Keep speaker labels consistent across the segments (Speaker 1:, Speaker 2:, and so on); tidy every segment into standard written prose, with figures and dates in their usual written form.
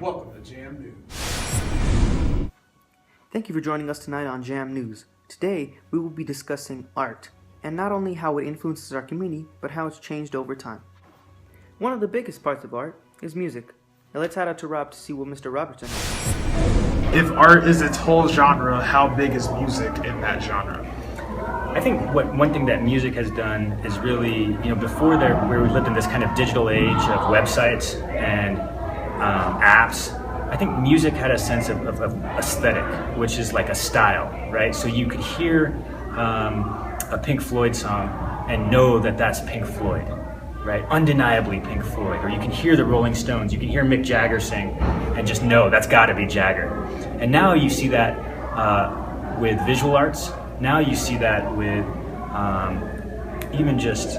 Speaker 1: Welcome to Jam News.
Speaker 2: Thank you for joining us tonight on Jam News. Today, we will be discussing art, and not only how it influences our community, but how it's changed over time. One of the biggest parts of art is music. Now let's head out to Rob to see what Mr. Robertson has.
Speaker 1: If art is its whole genre, how big is music in that genre?
Speaker 3: I think one thing that music has done is really, before where we lived in this kind of digital age of websites and apps, I think music had a sense of aesthetic, which is like a style, right? So you could hear a Pink Floyd song and know that that's Pink Floyd, right? Undeniably Pink Floyd. Or you can hear the Rolling Stones, you can hear Mick Jagger sing and just know that's gotta be Jagger. And now you see that with visual arts. Now you see that with even just,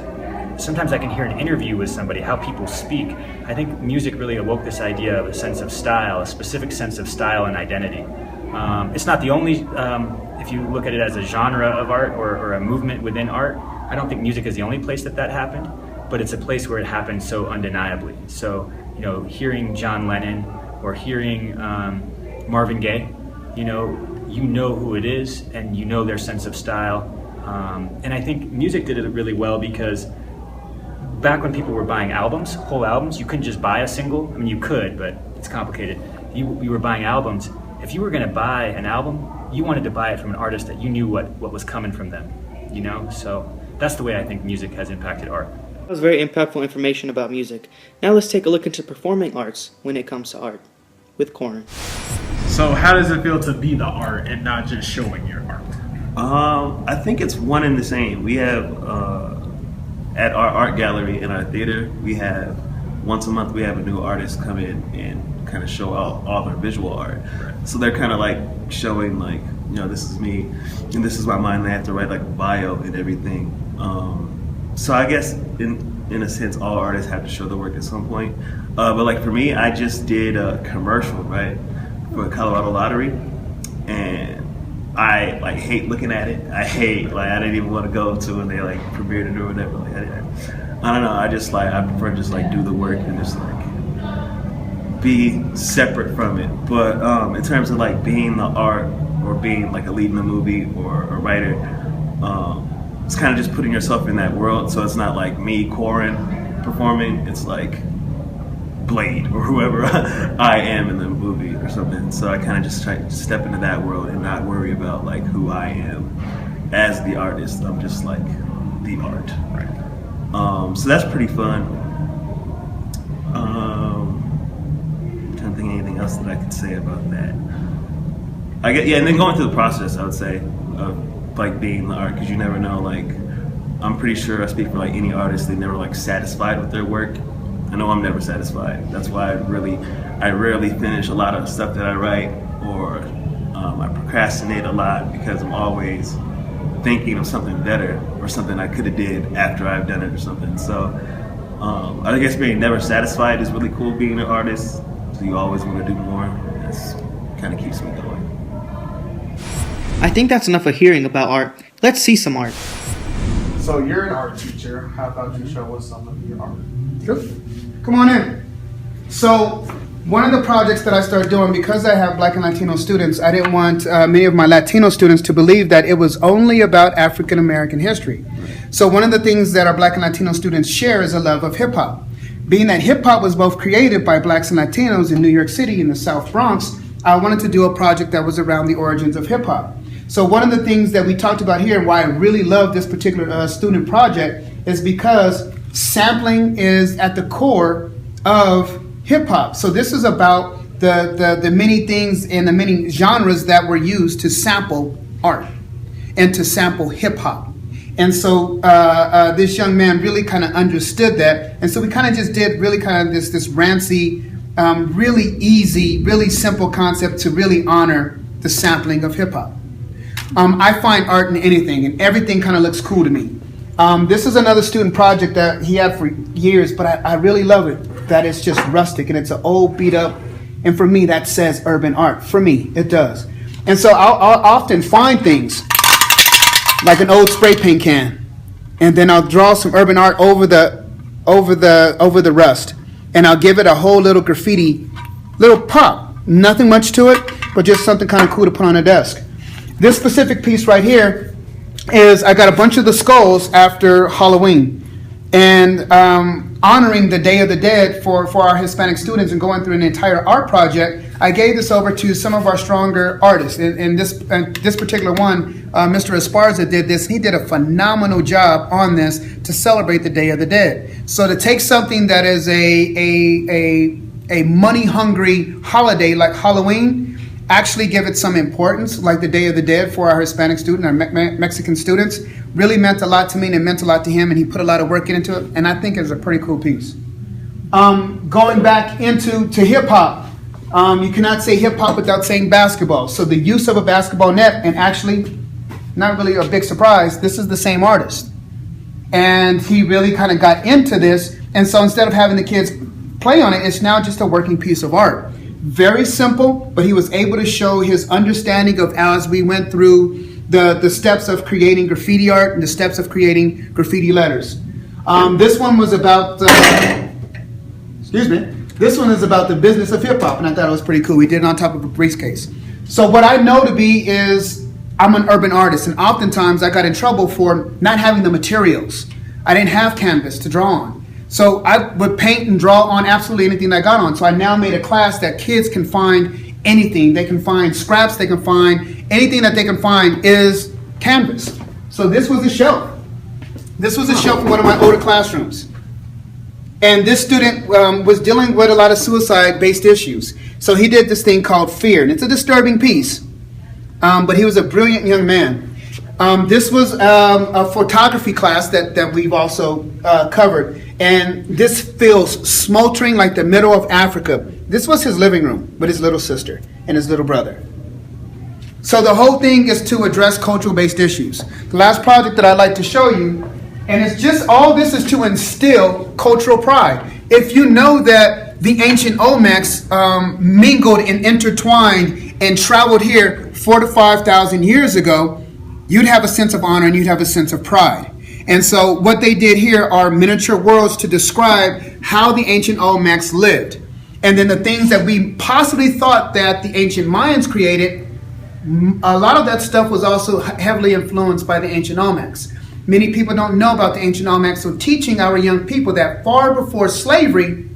Speaker 3: sometimes I can hear an interview with somebody, how people speak. I think music really awoke this idea of a sense of style, a specific sense of style and identity. It's not the only, if you look at it as a genre of art or a movement within art, I don't think music is the only place that happened, but it's a place where it happened so undeniably. So, hearing John Lennon or hearing Marvin Gaye, you know who it is and you know their sense of style. And I think music did it really well because back when people were buying albums, whole albums, you couldn't just buy a single. I mean, you could, but it's complicated. You were buying albums. If you were going to buy an album, you wanted to buy it from an artist that you knew what was coming from them, So that's the way I think music has impacted art.
Speaker 2: That was very impactful information about music. Now let's take a look into performing arts when it comes to art with Corin.
Speaker 1: So how does it feel to be the art and not just showing your art?
Speaker 4: I think it's one and the same. We have at our art gallery in our theater, we have once a month we have a new artist come in and kind of show out all their visual art. Right. So they're kind of like showing this is me and this is my mind. They have to write like a bio and everything. So I guess in a sense all artists have to show their work at some point. But like for me, I just did a commercial, right, for Colorado Lottery, and I hate looking at it. I didn't even want to go to when they premiered it or whatever. I don't know. I prefer just do the work and just be separate from it. But in terms of being the art or being a lead in a movie or a writer, it's kind of just putting yourself in that world. So it's not like me, Corin, performing. It's Blade or whoever I am in the movie or something. So I kind of just try to step into that world and not worry about who I am as the artist. I'm just the art. Right. So that's pretty fun. I'm trying to think of anything else that I could say about that. And then going through the process, I would say of being the art, because you never know. I'm pretty sure I speak for any artist. They never satisfied with their work. I know I'm never satisfied. That's why I rarely finish a lot of stuff that I write, or I procrastinate a lot because I'm always thinking of something better or something I could have did after I've done it or something. So I guess being never satisfied is really cool being an artist. So you always want to do more. That's kind of keeps me going.
Speaker 2: I think that's enough of hearing about art. Let's see some art.
Speaker 1: So you're an art teacher. How about you show us some of your art?
Speaker 5: Good. Come on in. So one of the projects that I started doing, because I have Black and Latino students, I didn't want many of my Latino students to believe that it was only about African American history. So one of the things that our Black and Latino students share is a love of hip hop. Being that hip hop was both created by Blacks and Latinos in New York City in the South Bronx, I wanted to do a project that was around the origins of hip hop. So one of the things that we talked about here and why I really love this particular student project is because sampling is at the core of hip hop. So this is about the many things and the many genres that were used to sample art and to sample hip hop. And so this young man really kind of understood that. And so we kind of just did really kind of this rancy, really easy, really simple concept to really honor the sampling of hip hop. I find art in anything, and everything kind of looks cool to me. This is another student project that he had for years, but I really love it. That it's just rustic, and it's an old beat up, and for me that says urban art. For me, it does. And so I'll often find things like an old spray paint can, and then I'll draw some urban art over the rust, and I'll give it a whole little graffiti little pop. Nothing much to it, but just something kind of cool to put on a desk. This specific piece right here is, I got a bunch of the skulls after Halloween. And honoring the Day of the Dead for our Hispanic students and going through an entire art project, I gave this over to some of our stronger artists. And this particular one, Mr. Esparza did this. He did a phenomenal job on this to celebrate the Day of the Dead. So to take something that is a money-hungry holiday like Halloween, actually give it some importance, like the Day of the Dead for our Hispanic student, our Mexican students, really meant a lot to me, and it meant a lot to him, and he put a lot of work into it, and I think it's a pretty cool piece. Going back into hip-hop, you cannot say hip-hop without saying basketball. So the use of a basketball net, and actually, not really a big surprise, this is the same artist. And he really kind of got into this, and so instead of having the kids play on it, it's now just a working piece of art. Very simple, but he was able to show his understanding of, as we went through the steps of creating graffiti art and the steps of creating graffiti letters. This one was about, this one is about the business of hip hop, and I thought it was pretty cool. We did it on top of a briefcase. So what I know to be is, I'm an urban artist, and oftentimes I got in trouble for not having the materials. I didn't have canvas to draw on. So I would paint and draw on absolutely anything I got on. So I now made a class that kids can find anything. They can find scraps, they can find anything that they can find is canvas. So this was a shelf. This was a shelf in one of my older classrooms. And this student was dealing with a lot of suicide-based issues. So he did this thing called Fear. And it's a disturbing piece, but he was a brilliant young man. This was a photography class that we've also covered. And this feels smoldering like the middle of Africa. This was his living room with his little sister and his little brother. So the whole thing is to address cultural-based issues. The last project that I'd like to show you, and it's just, all this is to instill cultural pride. If you know that the ancient Olmecs mingled and intertwined and traveled here 4,000 to 5,000 years ago, you'd have a sense of honor and you'd have a sense of pride. And so what they did here are miniature worlds to describe how the ancient Olmecs lived. And then the things that we possibly thought that the ancient Mayans created, a lot of that stuff was also heavily influenced by the ancient Olmecs. Many people don't know about the ancient Olmecs, so teaching our young people that far before slavery,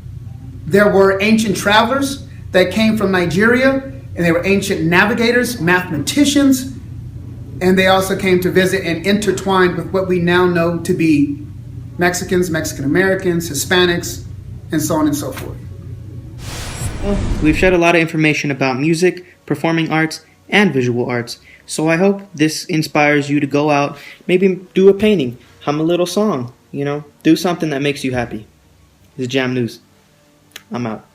Speaker 5: there were ancient travelers that came from Nigeria, and they were ancient navigators, mathematicians, and they also came to visit and intertwined with what we now know to be Mexicans, Mexican Americans, Hispanics, and so on and so forth.
Speaker 2: Well, we've shared a lot of information about music, performing arts, and visual arts. So I hope this inspires you to go out, maybe do a painting, hum a little song, do something that makes you happy. This is Jam News. I'm out.